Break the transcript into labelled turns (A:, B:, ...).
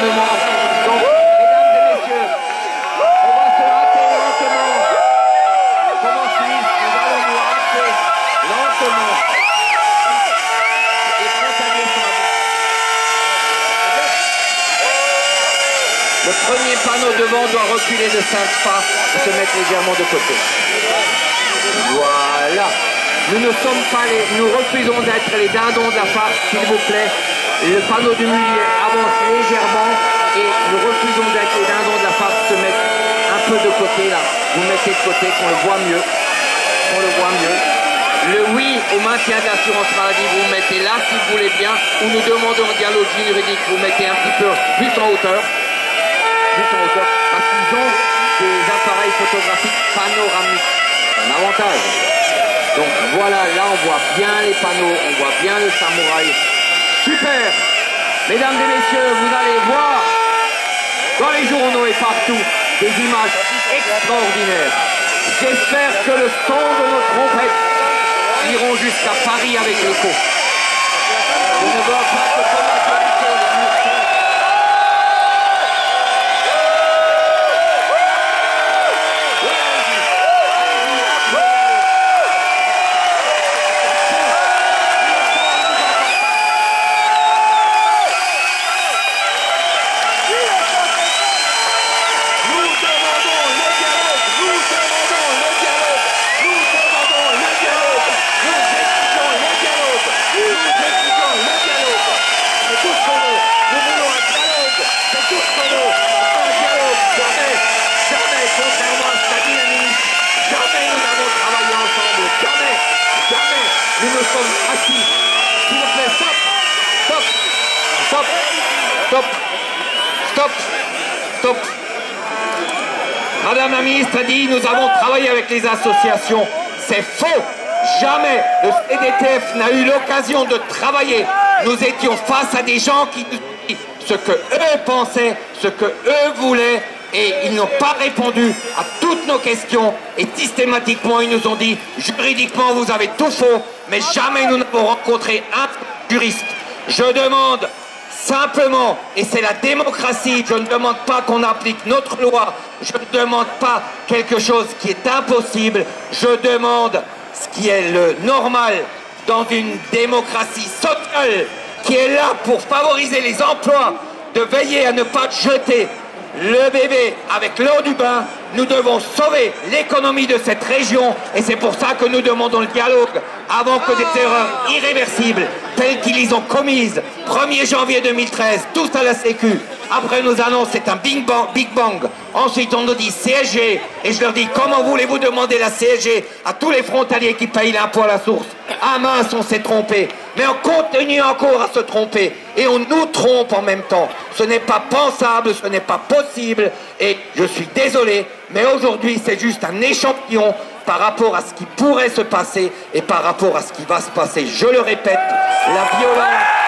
A: calmement. Donc, mesdames et messieurs, on va se hâter lentement. Comme en Suisse, nous allons nous hâter lentement. Les frontaliers sont à vous. Le premier panneau devant doit reculer de 5 pas et se mettre légèrement de côté. Voilà. Nous refusons d'être les dindons de la farce, s'il vous plaît. Le panneau du milieu avance légèrement et nous refusons d'être les dindons de la farce, se mettre un peu de côté là. Vous mettez de côté, qu'on le voit mieux. Qu'on le voit mieux. Le oui au maintien de l'assurance maladie, vous mettez là si vous voulez bien, ou nous demandons un dialogue juridique, vous mettez un petit peu plus en hauteur. Parce qu'ils ont des appareils photographiques panoramiques. C'est un avantage. Donc voilà, là on voit bien les panneaux, on voit bien le samouraï. Super! Mesdames et messieurs, vous allez voir dans les journaux et partout des images extraordinaires. J'espère que le son de nos trompettes iront jusqu'à Paris avec l'écho. Je ne vois pas que nous nous sommes assis. S'il vous plaît, stop. Madame la ministre a dit, nous avons travaillé avec les associations. C'est faux. Jamais le CDTF n'a eu l'occasion de travailler. Nous étions face à des gens qui nous disaient ce que eux pensaient, ce que eux voulaient. Et ils n'ont pas répondu à toutes nos questions et systématiquement ils nous ont dit juridiquement vous avez tout faux, mais jamais nous n'avons rencontré un juriste. Je demande simplement, et c'est la démocratie, je ne demande pas qu'on applique notre loi, je ne demande pas quelque chose qui est impossible, je demande ce qui est le normal dans une démocratie sociale qui est là pour favoriser les emplois, de veiller à ne pas jeter le bébé avec l'eau du bain. Nous devons sauver l'économie de cette région et c'est pour ça que nous demandons le dialogue avant que des erreurs irréversibles telles qu'ils ont commises 1er janvier 2013, tous à la Sécu. Après nous annonce c'est un Big Bang. Ensuite on nous dit CSG et je leur dis comment voulez-vous demander la CSG à tous les frontaliers qui payent l'impôt à la source? Ah mince, on s'est trompé. Mais on continue encore à se tromper et on nous trompe en même temps. Ce n'est pas pensable, ce n'est pas possible et je suis désolé, mais aujourd'hui c'est juste un échantillon par rapport à ce qui pourrait se passer et par rapport à ce qui va se passer. Je le répète, la violence